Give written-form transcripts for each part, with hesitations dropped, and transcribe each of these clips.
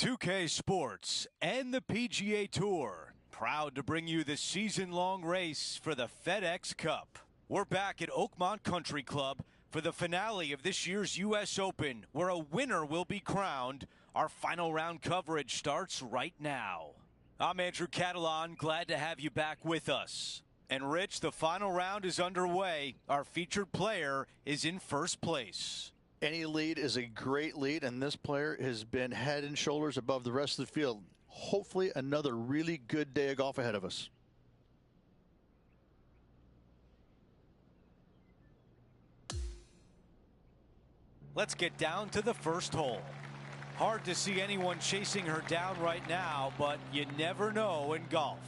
2K Sports and the PGA Tour, proud to bring you the season-long race for the FedEx Cup. We're back at Oakmont Country Club for the finale of this year's U.S. Open, where a winner will be crowned. Our final round coverage starts right now. I'm Andrew Catalan, glad to have you back with us. And Rich, the final round is underway. Our featured player is in first place. Any lead is a great lead, and this player has been head and shoulders above the rest of the field. Hopefully another really good day of golf ahead of us. Let's get down to the first hole. Hard to see anyone chasing her down right now, but you never know in golf.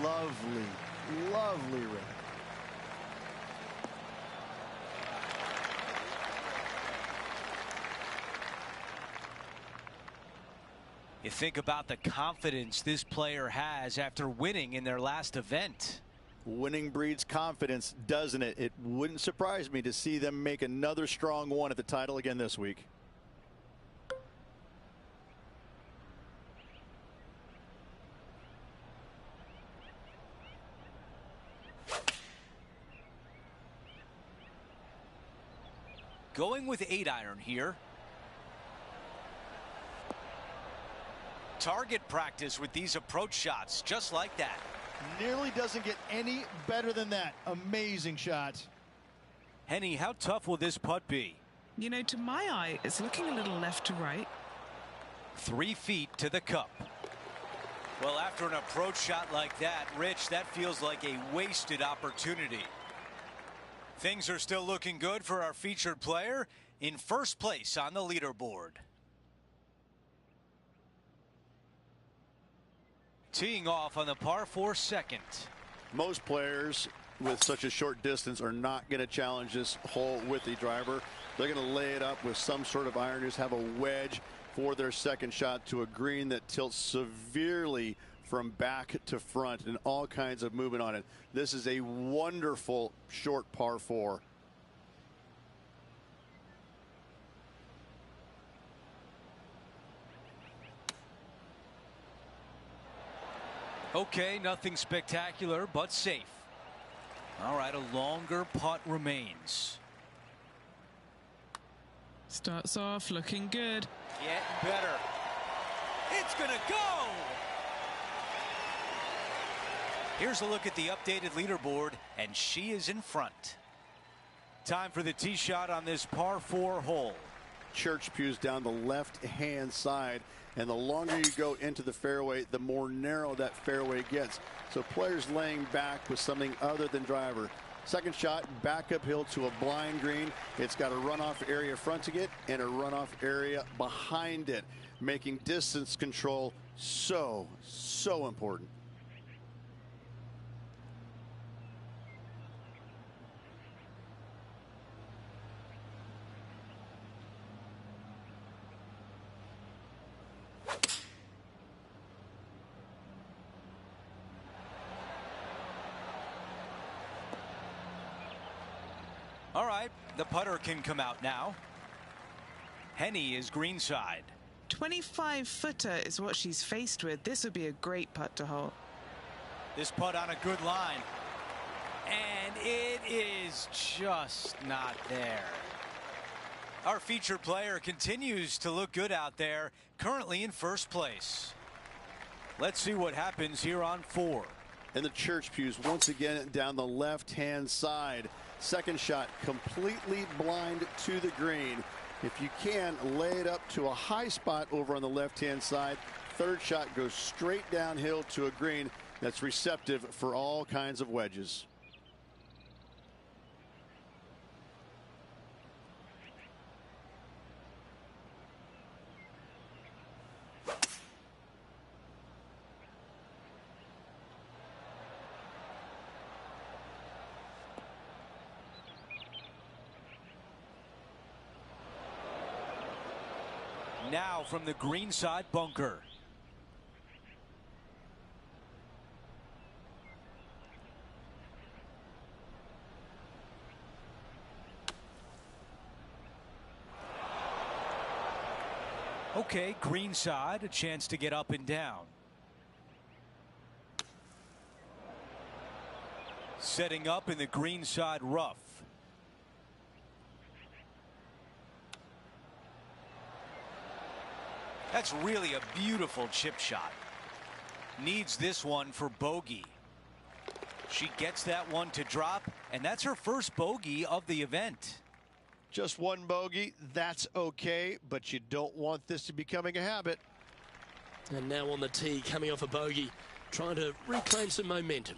Lovely, lovely ring. You think about the confidence this player has after winning in their last event. Winning breeds confidence, doesn't it? It wouldn't surprise me to see them make another strong one at the title again this week. Going with 8-iron here. Target practice with these approach shots, just like that. Nearly doesn't get any better than that. Amazing shot. Henny, how tough will this putt be? You know, to my eye, it's looking a little left to right. 3 feet to the cup. Well, after an approach shot like that, Rich, that feels like a wasted opportunity. Things are still looking good for our featured player in first place on the leaderboard. Teeing off on the par 4 second. Most players with such a short distance are not going to challenge this hole with the driver. They're going to lay it up with some sort of iron, just have a wedge for their second shot to a green that tilts severely from back to front and all kinds of movement on it. This is a wonderful short par 4. Okay, nothing spectacular, but safe. All right, a longer putt remains. Starts off looking good. Getting better. It's gonna go! Here's a look at the updated leaderboard, and she is in front. Time for the tee shot on this par 4 hole. Church pews down the left-hand side, and the longer you go into the fairway, the more narrow that fairway gets. So players laying back with something other than driver. Second shot back uphill to a blind green. It's got a runoff area fronting it and a runoff area behind it, making distance control so important. All right, the putter can come out now. Henny is greenside. 25-footer is what she's faced with. This would be a great putt to hole. This putt on a good line. And it is just not there. Our featured player continues to look good out there, currently in first place. Let's see what happens here on 4. And the church pews once again down the left-hand side. Second shot completely blind to the green. If you can, lay it up to a high spot over on the left-hand side. Third shot goes straight downhill to a green that's receptive for all kinds of wedges. Now from the greenside bunker. Okay, green side, a chance to get up and down. Setting up in the green side rough. That's really a beautiful chip shot. Needs this one for bogey. She gets that one to drop, and that's her first bogey of the event. Just one bogey, that's okay, but you don't want this to be becoming a habit. And now on the tee, coming off a bogey, trying to reclaim some momentum.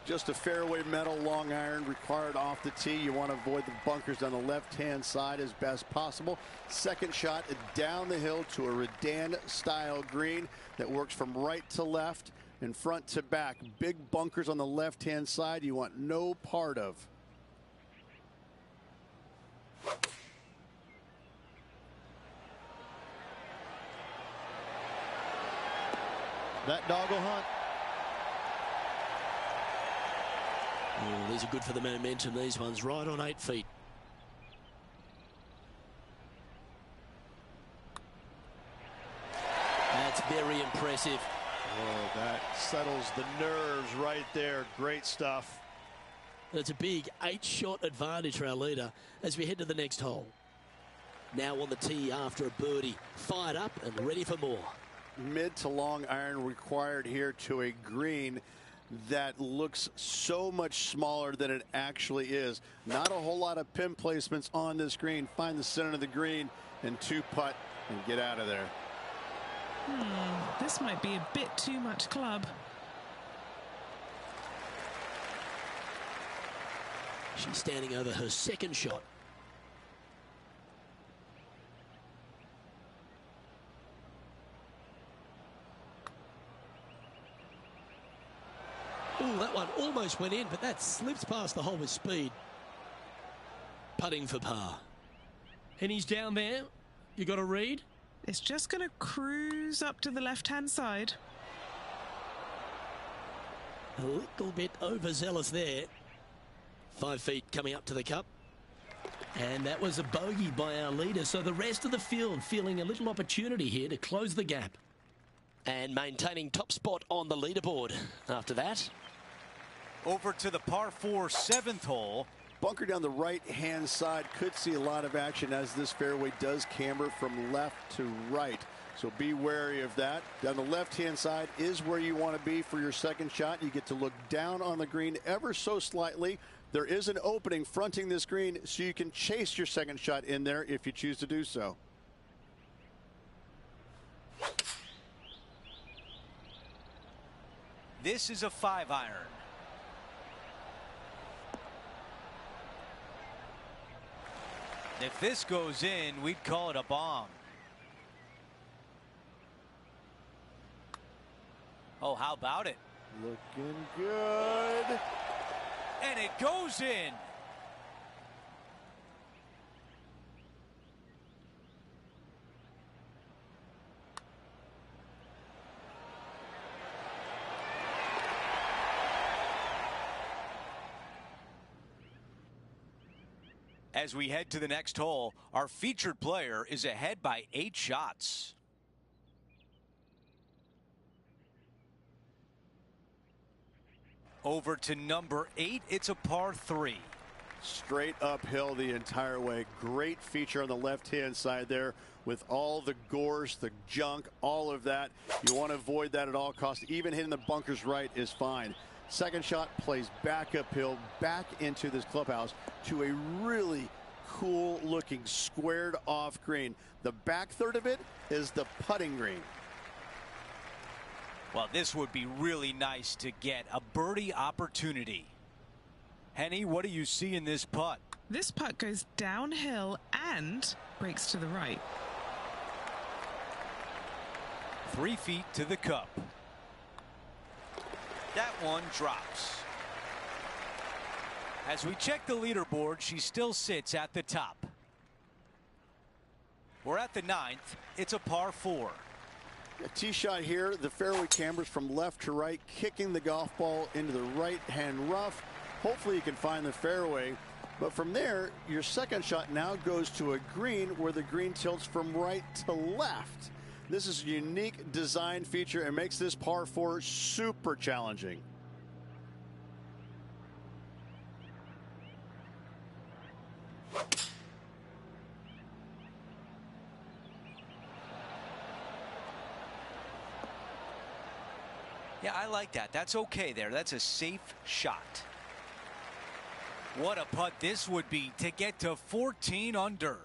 Just a fairway metal long iron required off the tee. You want to avoid the bunkers on the left-hand side as best possible. Second shot down the hill to a Redan-style green that works from right to left and front to back. Big bunkers on the left-hand side you want no part of. That dog will hunt. Oh, these are good for the momentum. These ones right on 8 feet. That's very impressive. Oh, that settles the nerves right there. Great stuff. It's a big 8-shot advantage for our leader as we head to the next hole. Now on the tee after a birdie, fired up and ready for more. Mid to long iron required here to a green that looks so much smaller than it actually is. Not a whole lot of pin placements on this green. Find the center of the green and 2-putt and get out of there. This might be a bit too much club. She's standing over her second shot. Oh, that one almost went in, but that slips past the hole with speed. Putting for par. And he's down there. You got a read? It's just going to cruise up to the left-hand side. A little bit overzealous there. 5 feet coming up to the cup. And that was a bogey by our leader. So the rest of the field feeling a little opportunity here to close the gap. And maintaining top spot on the leaderboard after that. Over to the par 4 7th hole. Bunker down the right-hand side could see a lot of action as this fairway does camber from left to right. So be wary of that. Down the left-hand side is where you want to be for your second shot. You get to look down on the green ever so slightly. There is an opening fronting this green, so you can chase your second shot in there if you choose to do so. This is a 5-iron. If this goes in, we'd call it a bomb. Oh, how about it? Looking good. And it goes in. As we head to the next hole, our featured player is ahead by 8 shots. Over to number 8, it's a par 3. Straight uphill the entire way. Great feature on the left-hand side there with all the gorse, the junk, all of that. You want to avoid that at all costs. Even hitting the bunkers right is fine. Second shot plays back uphill, back into this clubhouse to a really cool looking squared off green. The back third of it is the putting green. Well, this would be really nice to get a birdie opportunity. Henny, what do you see in this putt? This putt goes downhill and breaks to the right. 3 feet to the cup. That one drops. As we check the leaderboard, she still sits at the top. We're at the 9th. It's a par 4. A tee shot here. The fairway cambers from left to right, kicking the golf ball into the right-hand rough. Hopefully you can find the fairway. But from there, your second shot now goes to a green where the green tilts from right to left. This is a unique design feature and makes this par 4 super challenging. Yeah, I like that. That's okay there. That's a safe shot. What a putt this would be to get to 14 under.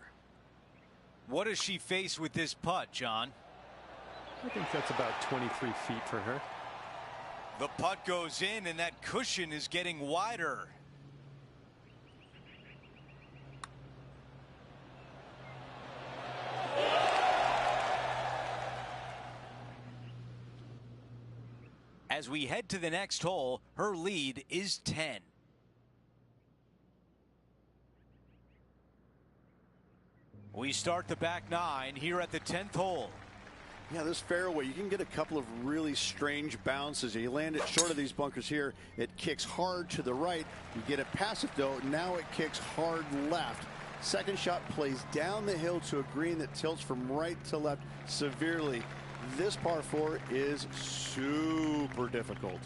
What does she face with this putt, John? I think that's about 23 feet for her. The putt goes in, and that cushion is getting wider. As we head to the next hole, her lead is 10. We start the back 9 here at the 10th hole. Yeah, this fairway, you can get a couple of really strange bounces. You land it short of these bunkers here, it kicks hard to the right. You get it past it though, now it kicks hard left. Second shot plays down the hill to a green that tilts from right to left severely. This par 4 is super difficult.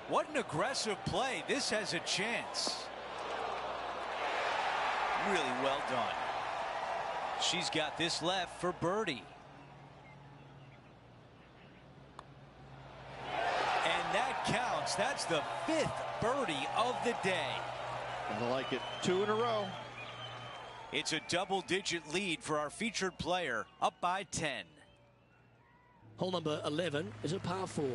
What an aggressive play. This has a chance. Really well done. She's got this left for birdie. And that counts. That's the 5th birdie of the day. I like it. 2 in a row. It's a double-digit lead for our featured player, up by 10. Hole number 11 is a par 4.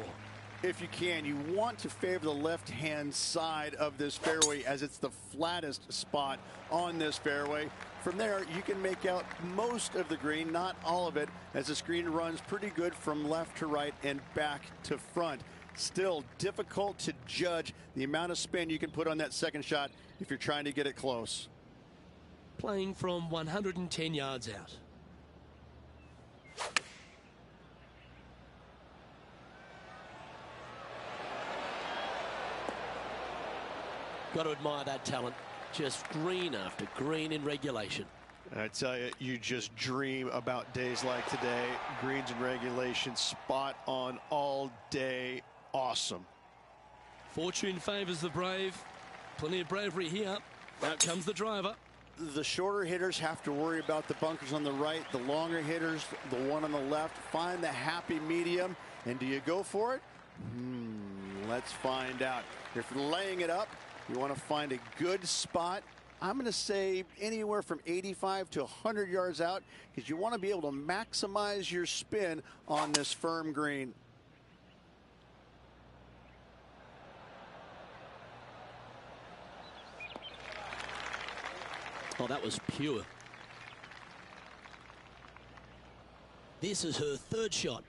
If you can, you want to favor the left-hand side of this fairway as it's the flattest spot on this fairway. From there, you can make out most of the green, not all of it, as the screen runs pretty good from left to right and back to front. Still difficult to judge the amount of spin you can put on that second shot if you're trying to get it close. Playing from 110 yards out. Got to admire that talent. Just green after green in regulation. I tell you, you just dream about days like today. Greens in regulation, spot on all day. Awesome. Fortune favors the brave. Plenty of bravery here. Out comes the driver. The shorter hitters have to worry about the bunkers on the right. The longer hitters, the one on the left, find the happy medium. And do you go for it? Let's find out. If you're laying it up, you want to find a good spot. I'm going to say anywhere from 85 to 100 yards out, because you want to be able to maximize your spin on this firm green. Oh, that was pure. This is her 3rd shot.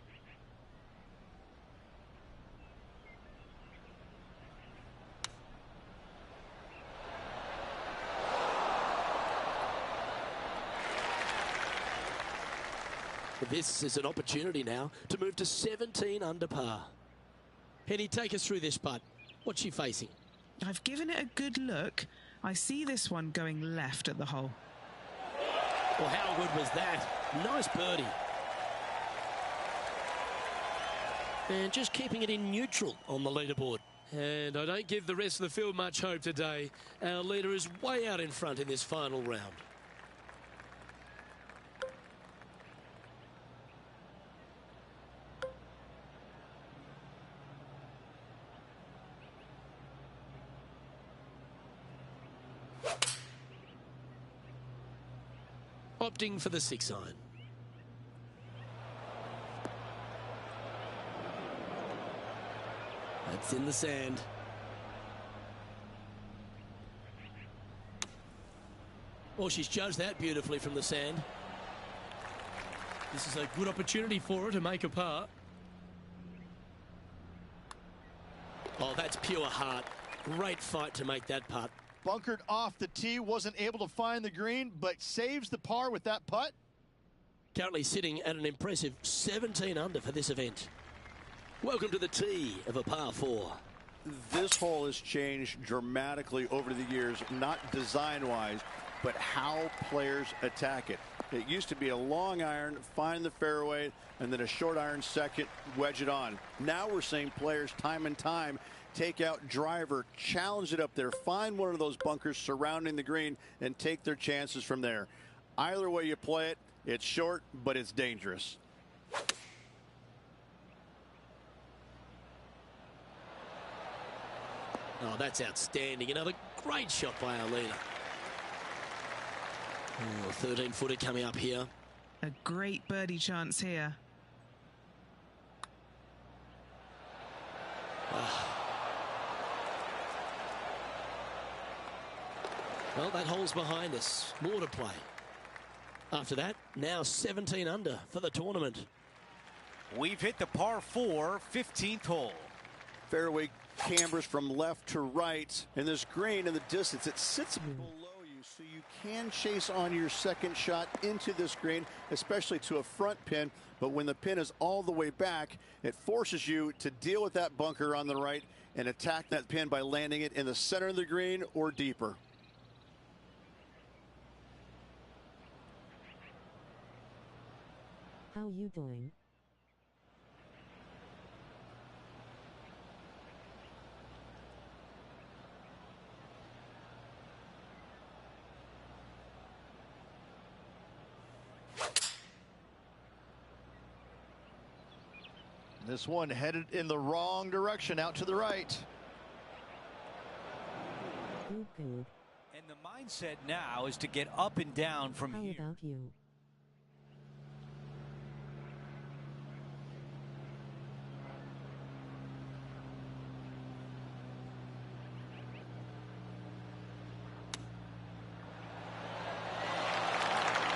This is an opportunity now to move to 17 under par. Penny, take us through this putt. What's she facing? I've given it a good look. I see this one going left at the hole. Well, how good was that? Nice birdie. And just keeping it in neutral on the leaderboard. And I don't give the rest of the field much hope today. Our leader is way out in front in this final round. Opting for the 6-iron. That's in the sand. Well, she's judged that beautifully from the sand. This is a good opportunity for her to make a par. Oh, that's pure heart. Great fight to make that putt. Bunkered off the tee, wasn't able to find the green, but saves the par with that putt. Currently sitting at an impressive 17 under for this event. Welcome to the tee of a par 4. This hole has changed dramatically over the years, not design-wise, but how players attack it. It used to be a long iron, find the fairway, and then a short iron second, wedge it on. Now we're seeing players time and time take out driver, challenge it up there, find one of those bunkers surrounding the green, and take their chances from there. Either way you play it, it's short, but it's dangerous. Oh, that's outstanding. Another great shot by our leader. Oh, 13-footer coming up here. A great birdie chance here. Well, that hole's behind us. More to play. After that, now 17 under for the tournament. We've hit the par 4 15th hole. Fairway cambers from left to right, and this green in the distance, it sits below you, so you can chase on your second shot into this green, especially to a front pin. But when the pin is all the way back, it forces you to deal with that bunker on the right and attack that pin by landing it in the center of the green or deeper. How you doing? This one headed in the wrong direction, out to the right. Good, good. And the mindset now is to get up and down from How here. about you?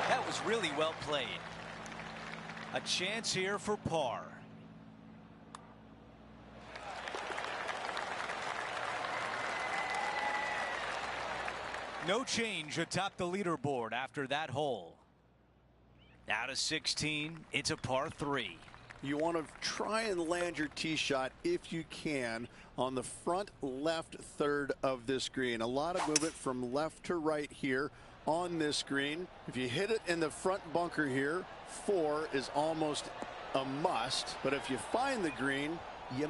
That was really well played. A chance here for par. No change atop the leaderboard after that hole. Now to 16, it's a par 3. You want to try and land your tee shot, if you can, on the front left third of this green. A lot of movement from left to right here on this green. If you hit it in the front bunker here, 4 is almost a must. But if you find the green, you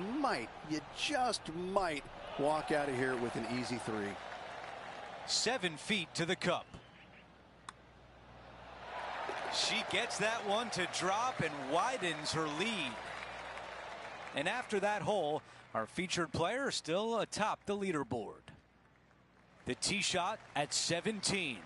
just might walk out of here with an easy 3. 7 feet to the cup. She gets that one to drop and widens her lead. And after that hole, our featured player is still atop the leaderboard. The tee shot at 17.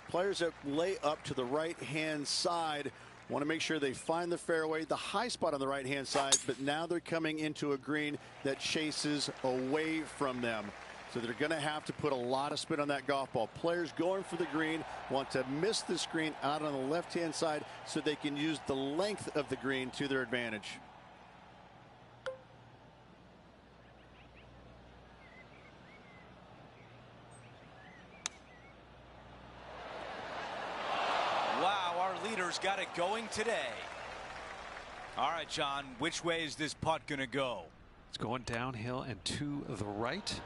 Players that lay up to the right-hand side want to make sure they find the fairway, the high spot on the right-hand side, but now they're coming into a green that chases away from them. So they're going to have to put a lot of spin on that golf ball. Players going for the green want to miss the screen out on the left-hand side so they can use the length of the green to their advantage. Wow, our leader's got it going today. All right, John, which way is this putt going to go? It's going downhill and to the right.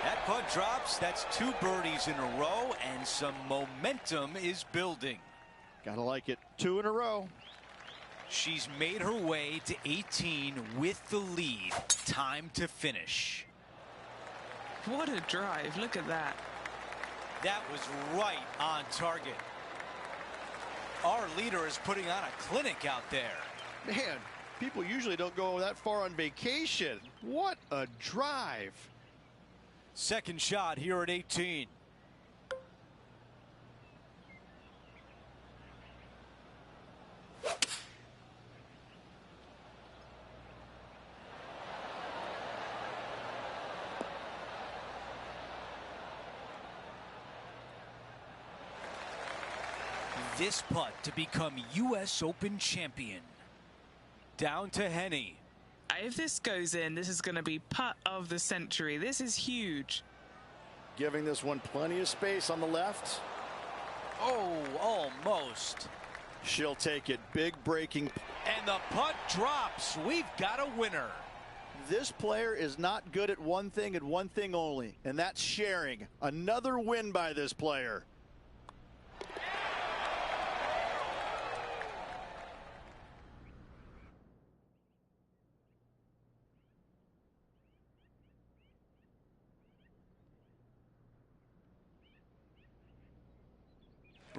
That putt drops. That's 2 birdies in a row, and some momentum is building. Gotta like it. 2 in a row. She's made her way to 18 with the lead. Time to finish. What a drive. Look at that. That was right on target. Our leader is putting on a clinic out there. Man, people usually don't go that far on vacation. What a drive. Second shot here at 18. This putt to become U.S. Open champion. Down to Henny. I If this goes in, this is going to be putt of the century. This is huge. Giving this one plenty of space on the left. Oh, almost. She'll take it. Big breaking. And the putt drops. We've got a winner. This player is not good at one thing and one thing only, and that's sharing. Another win by this player.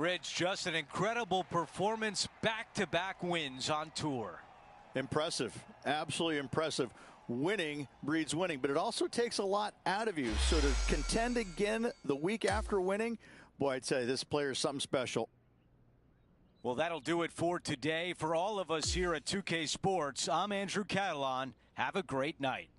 Rich, just an incredible performance, back-to-back wins on tour. Impressive, absolutely impressive. Winning breeds winning, but it also takes a lot out of you. So to contend again the week after winning, boy, I'd say this player is something special. Well, that'll do it for today. For all of us here at 2K Sports, I'm Andrew Catalan. Have a great night.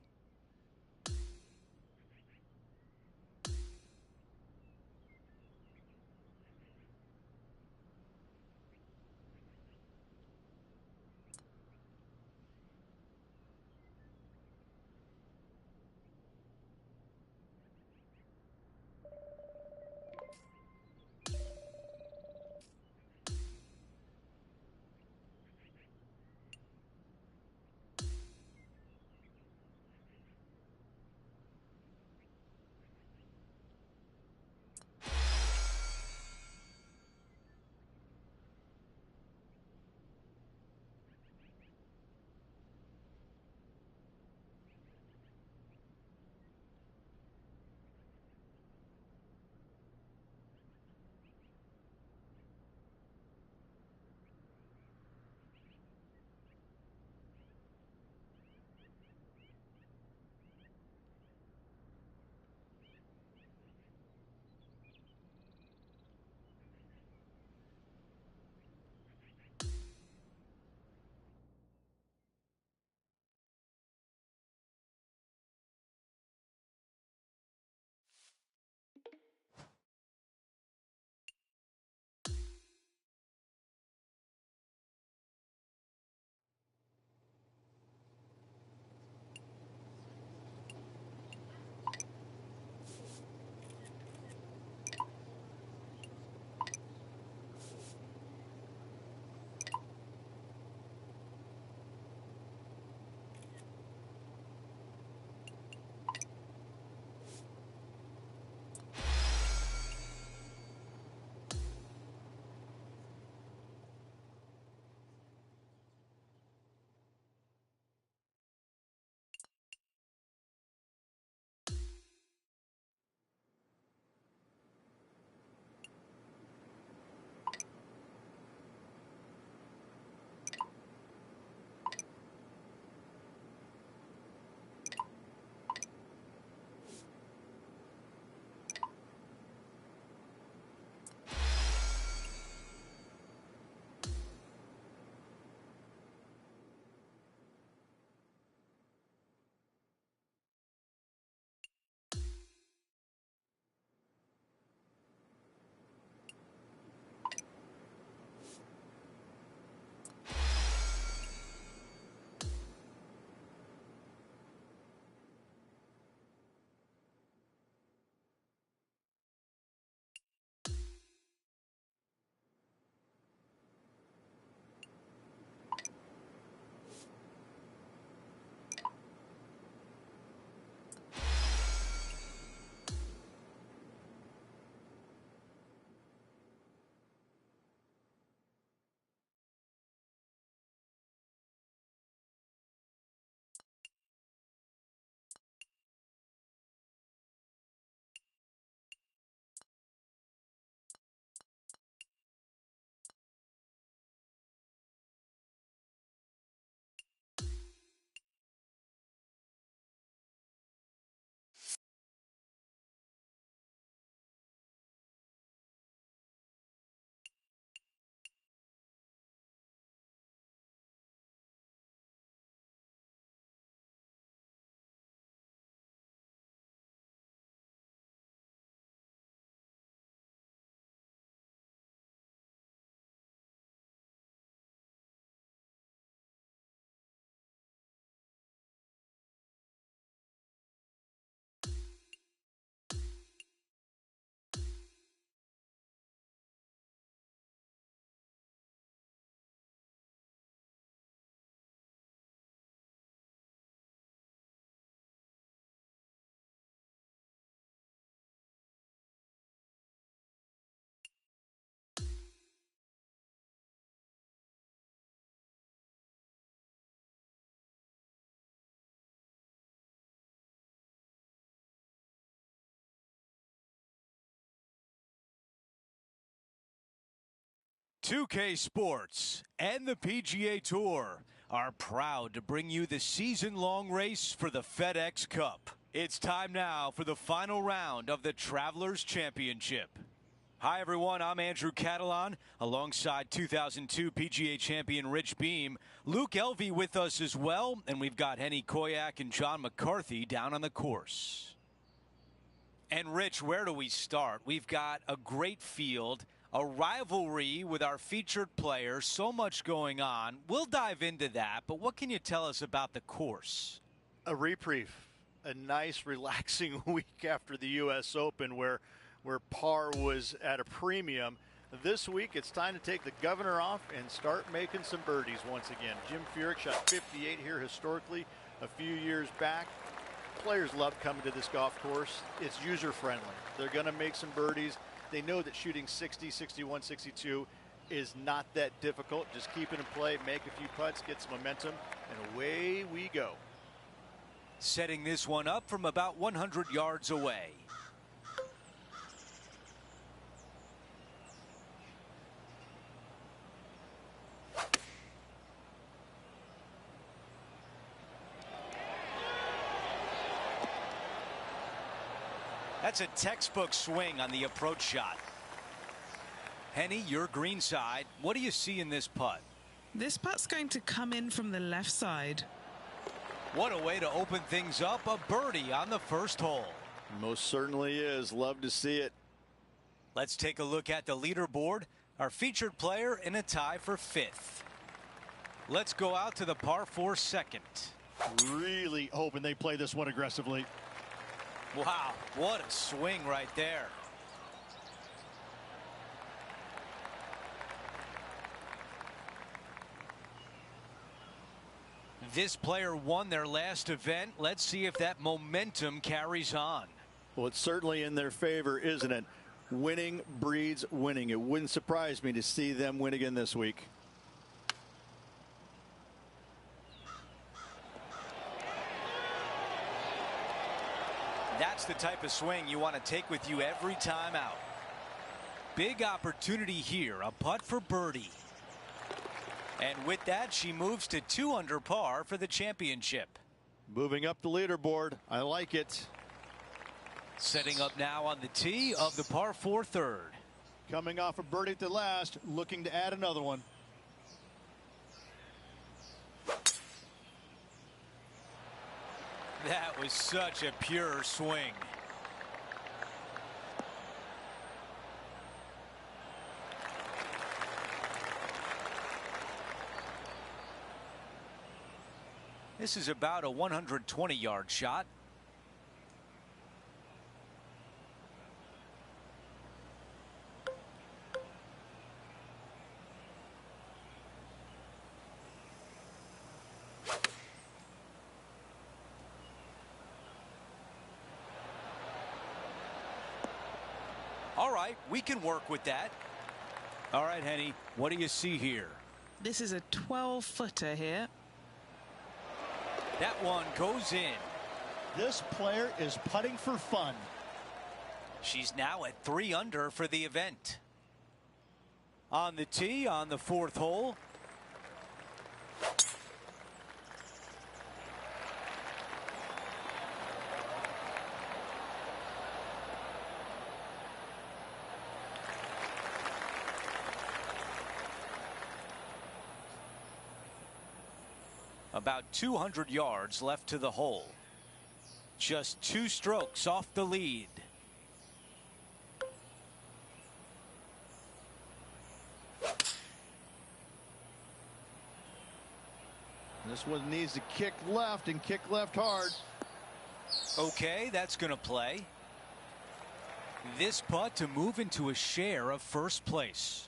2K Sports and the PGA Tour are proud to bring you the season-long race for the FedEx Cup. It's time now for the final round of the Travelers Championship. Hi, everyone. I'm Andrew Catalan, alongside 2002 PGA champion Rich Beam. Luke Elvey with us as well, and we've got Henny Koyak and John McCarthy down on the course. And, Rich, where do we start? We've got a great field, a rivalry with our featured players, so much going on. We'll dive into that, but what can you tell us about the course? A reprieve, a nice, relaxing week after the U.S. Open where par was at a premium. This week, it's time to take the governor off and start making some birdies once again. Jim Furyk shot 58 here historically a few years back. Players love coming to this golf course. It's user-friendly. They're going to make some birdies. They know that shooting 60, 61, 62 is not that difficult. Just keep it in play, make a few putts, get some momentum, and away we go. Setting this one up from about 100 yards away. That's a textbook swing on the approach shot. Henny, your green side. What do you see in this putt? This putt's going to come in from the left side. What a way to open things up. A birdie on the first hole. Most certainly is. Love to see it. Let's take a look at the leaderboard. Our featured player in a tie for 5th. Let's go out to the par 4 second. Really hoping they play this one aggressively. Wow, what a swing right there. This player won their last event. Let's see if that momentum carries on. Well, it's certainly in their favor, isn't it? Winning breeds winning. It wouldn't surprise me to see them win again this week. That's the type of swing you want to take with you every time out. Big opportunity here, a putt for birdie. And with that, she moves to 2 under par for the championship. Moving up the leaderboard. I like it. Setting up now on the tee of the par 4 third. Coming off a birdie at the last, looking to add another one. That was such a pure swing. This is about a 120-yard shot. All right, we can work with that. All right, Henny, what do you see here? This is a 12-footer here. That one goes in. This player is putting for fun. She's now at 3 under for the event. On the tee on the 4th hole. About 200 yards left to the hole. Just 2 strokes off the lead. This one needs to kick left and kick left hard. Okay, that's going to play. This putt to move into a share of first place.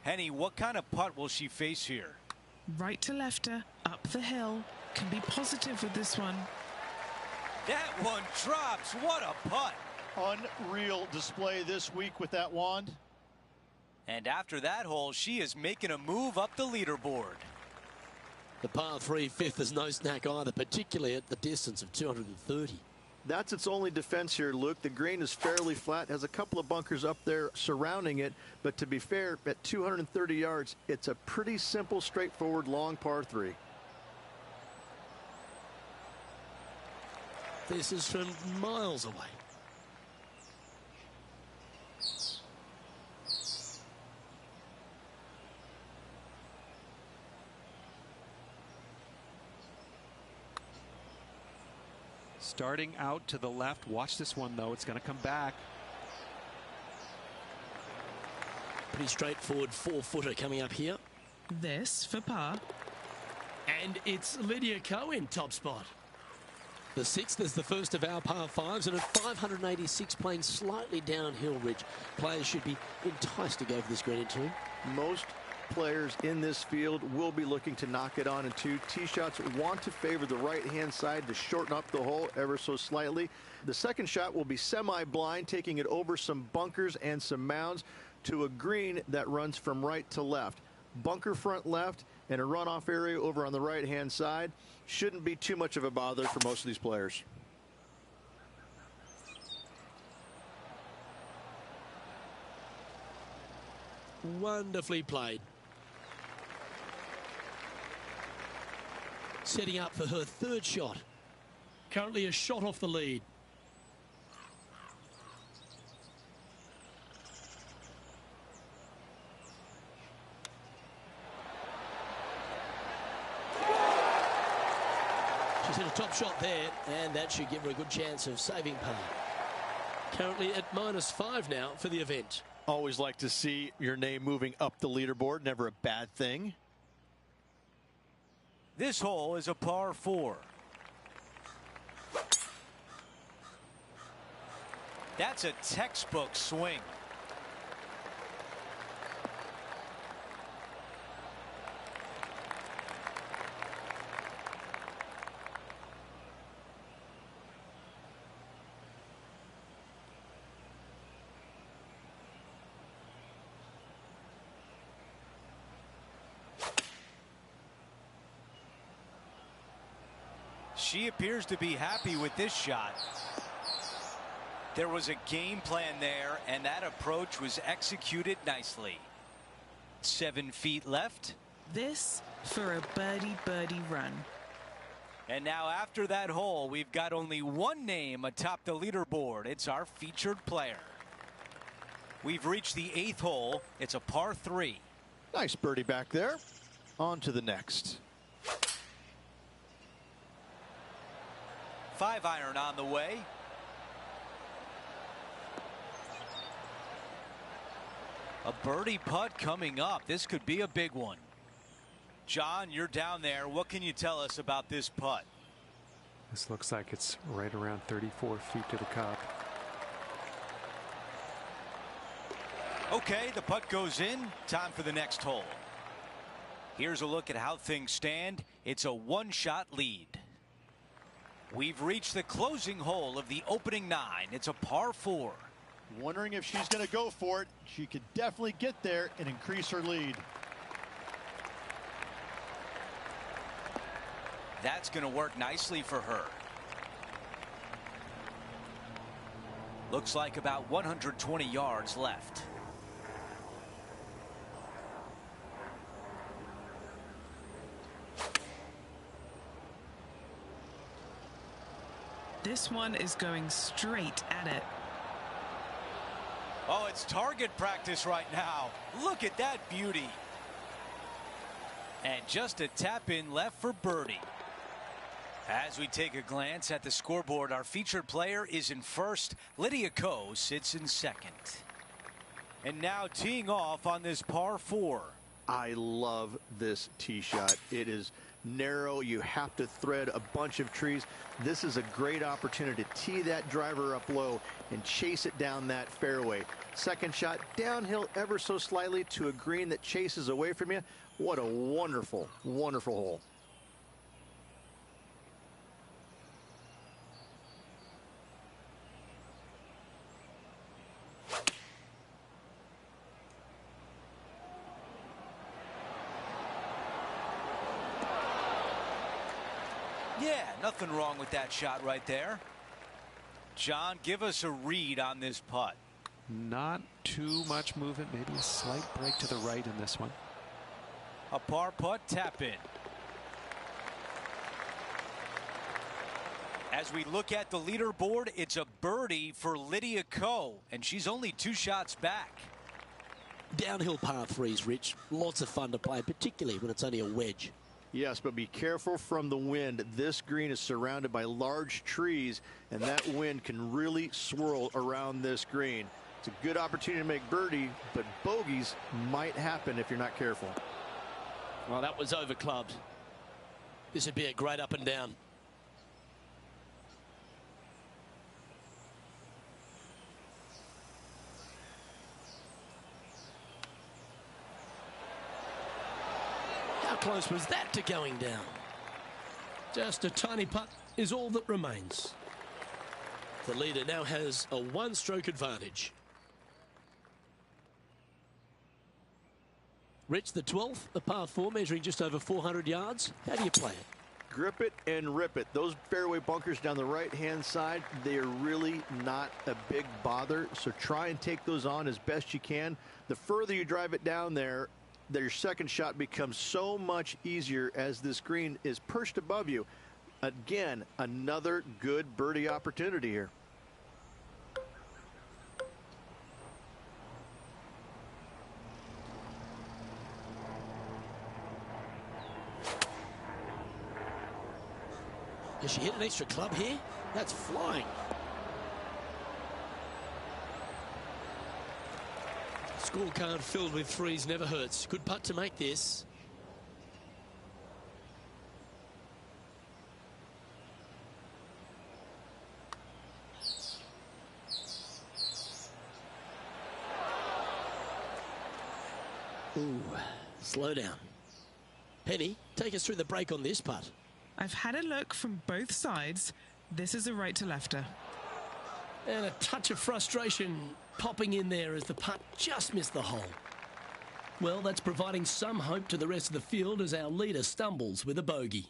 Henny, what kind of putt will she face here? Right to lefter, up the hill. Can be positive with this one. That one drops. What a putt. Unreal display this week with that wand. And after that hole, she is making a move up the leaderboard. The par 3 5th is no snack either, particularly at the distance of 230. That's its only defense here, Luke. The green is fairly flat, has a couple of bunkers up there surrounding it, but to be fair, at 230 yards, it's a pretty simple, straightforward, long par 3. This is from miles away. Starting out to the left. Watch this one, though. It's going to come back. Pretty straightforward 4-footer coming up here. This for par. And it's Lydia Ko in top spot. The 6th is the first of our par 5s, and at 586 playing slightly downhill, Rich, players should be enticed to go for this green in 2. Most players in this field will be looking to knock it on in 2. Tee shots want to favor the right-hand side to shorten up the hole ever so slightly. The second shot will be semi-blind, taking it over some bunkers and some mounds to a green that runs from right to left. Bunker front left and a runoff area over on the right-hand side. Shouldn't be too much of a bother for most of these players. Wonderfully played. Setting up for her 3rd shot. Currently a shot off the lead. She's hit a top shot there, and that should give her a good chance of saving par. Currently at -5 now for the event. Always like to see your name moving up the leaderboard. Never a bad thing. This hole is a par 4. That's a textbook swing. She appears to be happy with this shot. There was a game plan there, and that approach was executed nicely. 7 feet left. This for a birdie run. And now after that hole, we've got only one name atop the leaderboard. It's our featured player. We've reached the 8th hole. It's a par 3. Nice birdie back there. On to the next. 5-iron on the way. A birdie putt coming up. This could be a big one. John, you're down there. What can you tell us about this putt? This looks like it's right around 34 feet to the cup. Okay, the putt goes in. Time for the next hole. Here's a look at how things stand. It's a 1-shot lead. We've reached the closing hole of the opening 9. It's a par 4. Wondering if she's going to go for it. She could definitely get there and increase her lead. That's going to work nicely for her. Looks like about 120 yards left. This one is going straight at it. Oh, it's target practice right now. Look at that beauty. And just a tap in left for birdie. As we take a glance at the scoreboard, our featured player is in first. Lydia Ko sits in second. And now teeing off on this par 4. I love this tee shot. It is narrow. You have to thread a bunch of trees. This is a great opportunity to tee that driver up low and chase it down that fairway. Second shot downhill ever so slightly to a green that chases away from you. What a wonderful, wonderful hole. Yeah, nothing wrong with that shot right there. John, give us a read on this putt. Not too much movement, maybe a slight break to the right in this one. A par putt, tap in. As we look at the leaderboard, it's a birdie for Lydia Ko, and she's only 2 shots back. Downhill par threes, Rich. Lots of fun to play, particularly when it's only a wedge. Yes, but be careful from the wind. This green is surrounded by large trees, and that wind can really swirl around this green. It's a good opportunity to make birdie, but bogeys might happen if you're not careful. Well, that was over clubbed. This would be a great up and down. How close was that to going down? Just a tiny putt is all that remains. The leader now has a 1-stroke advantage. Rich, the 12th, a par 4 measuring just over 400 yards. How do you play it? Grip it and rip it. Those fairway bunkers down the right-hand side, they are really not a big bother, so try and take those on as best you can. The further you drive it down there, your second shot becomes so much easier as this green is perched above you. Again, another good birdie opportunity here. Does she hit an extra club here? That's flying. Scorecard filled with threes never hurts. Good putt to make this. Ooh, slow down. Penny, take us through the break on this putt. I've had a look from both sides. This is a right to lefter. And a touch of frustration popping in there as the putt just missed the hole. Well, that's providing some hope to the rest of the field as our leader stumbles with a bogey.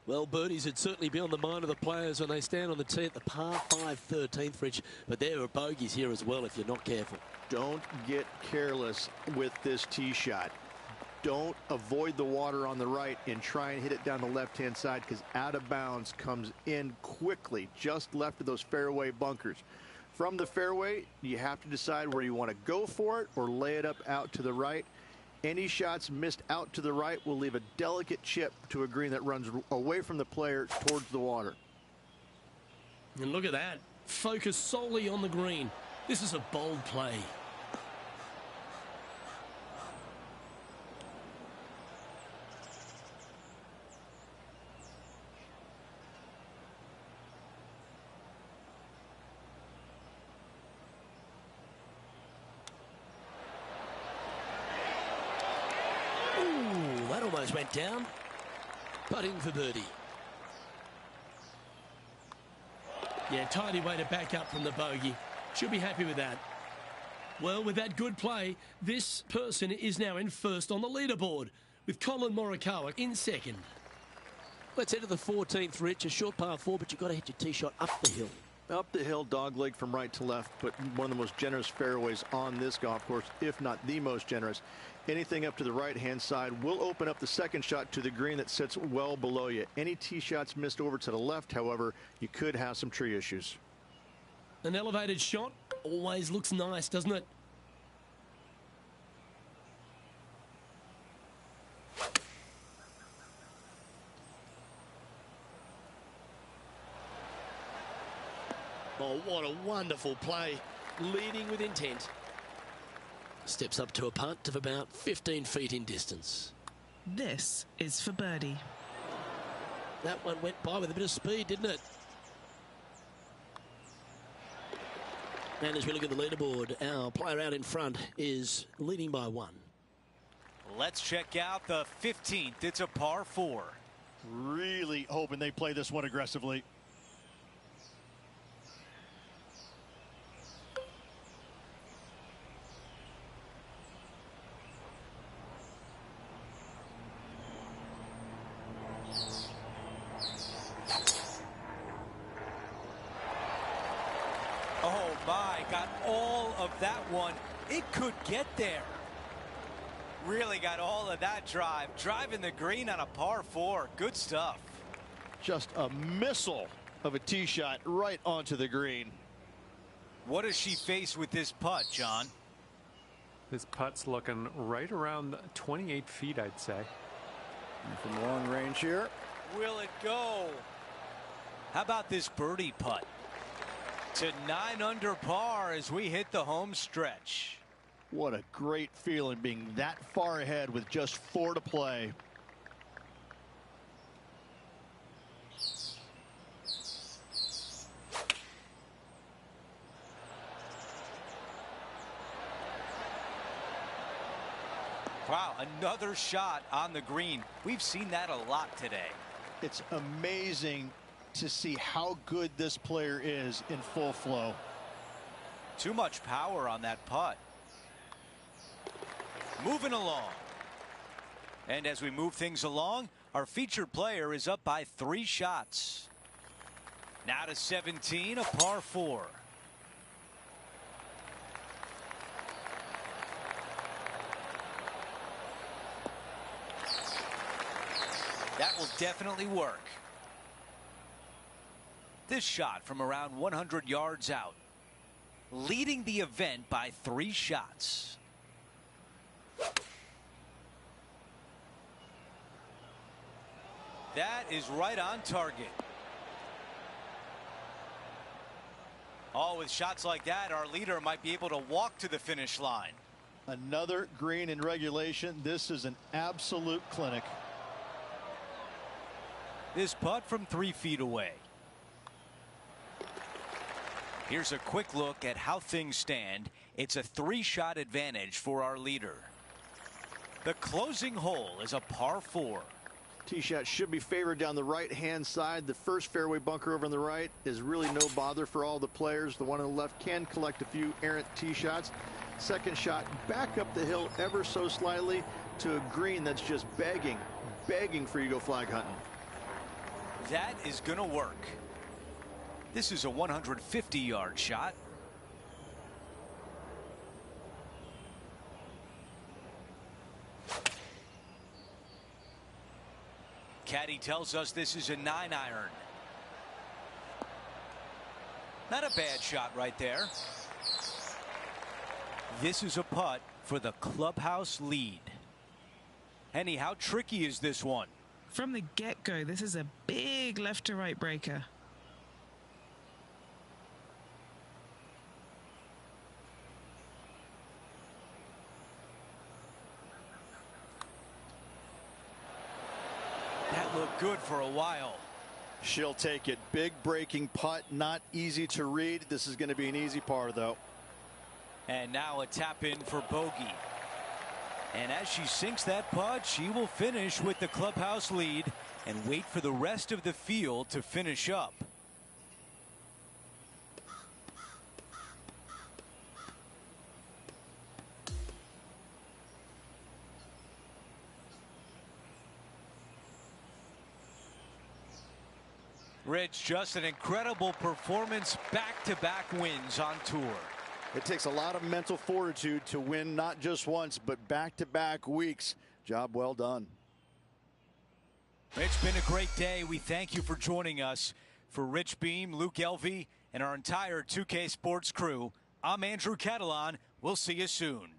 Well, birdies would certainly be on the mind of the players when they stand on the tee at the par 5 13th, Rich. But there are bogeys here as well if you're not careful. Don't get careless with this tee shot. Don't avoid the water on the right and try and hit it down the left-hand side, because out of bounds comes in quickly just left of those fairway bunkers. From the fairway, you have to decide where you want to go for it or lay it up out to the right. Any shots missed out to the right will leave a delicate chip to a green that runs away from the player towards the water. And look at that. Focus solely on the green. This is a bold play. Almost went down. Putting for birdie. Yeah, tidy way to back up from the bogey. She'll be happy with that. Well, with that good play, this person is now in first on the leaderboard, with Colin Morikawa in second. Let's head to the 14th, Rich. A short par 4, but you've got to hit your tee shot up the hill. Up the hill, dogleg from right to left, but one of the most generous fairways on this golf course, if not the most generous. Anything up to the right-hand side will open up the second shot to the green that sits well below you. Any tee shots missed over to the left, however, you could have some tree issues. An elevated shot always looks nice, doesn't it? Oh, what a wonderful play. Leading with intent. Steps up to a putt of about 15 feet in distance. This is for birdie. That one went by with a bit of speed, didn't it? And as we look at the leaderboard, our player out in front is leading by 1. Let's check out the 15th. It's a par 4. Really hoping they play this one aggressively. of that one. It could get there. Really got all of that drive. Driving the green on a par 4. Good stuff. Just a missile of a tee shot right onto the green. What does she face with this putt, John? This putt's looking right around 28 feet, I'd say. And from long range here. Will it go? How about this birdie putt? To 9 under par as we hit the home stretch. What a great feeling being that far ahead with just 4 to play. Wow, another shot on the green. We've seen that a lot today. It's amazing to see how good this player is in full flow. Too much power on that putt. Moving along. And as we move things along, our featured player is up by 3 shots. Now to 17, a par 4. That will definitely work. This shot from around 100 yards out, leading the event by 3 shots. That is right on target. Oh, with shots like that, our leader might be able to walk to the finish line. Another green in regulation. This is an absolute clinic. This putt from 3 feet away. Here's a quick look at how things stand. It's a 3-shot advantage for our leader. The closing hole is a par 4. Tee shot should be favored down the right-hand side. The first fairway bunker over on the right is really no bother for all the players. The one on the left can collect a few errant tee shots. Second shot back up the hill ever so slightly to a green that's just begging for you to go flag hunting. That is going to work. This is a 150-yard shot. Caddy tells us this is a 9-iron. Not a bad shot right there. This is a putt for the clubhouse lead. Henny, how tricky is this one? From the get-go, this is a big left-to-right breaker. That looked good for a while. She'll take it. Big breaking putt, not easy to read. This is going to be an easy par, though. And now a tap in for bogey. And as she sinks that putt, she will finish with the clubhouse lead and wait for the rest of the field to finish up. Rich, just an incredible performance, back-to-back wins on tour. It takes a lot of mental fortitude to win not just once, but back-to-back weeks. Job well done. It's been a great day. We thank you for joining us. For Rich Beam, Luke Elvey, and our entire 2K Sports crew, I'm Andrew Catalan. We'll see you soon.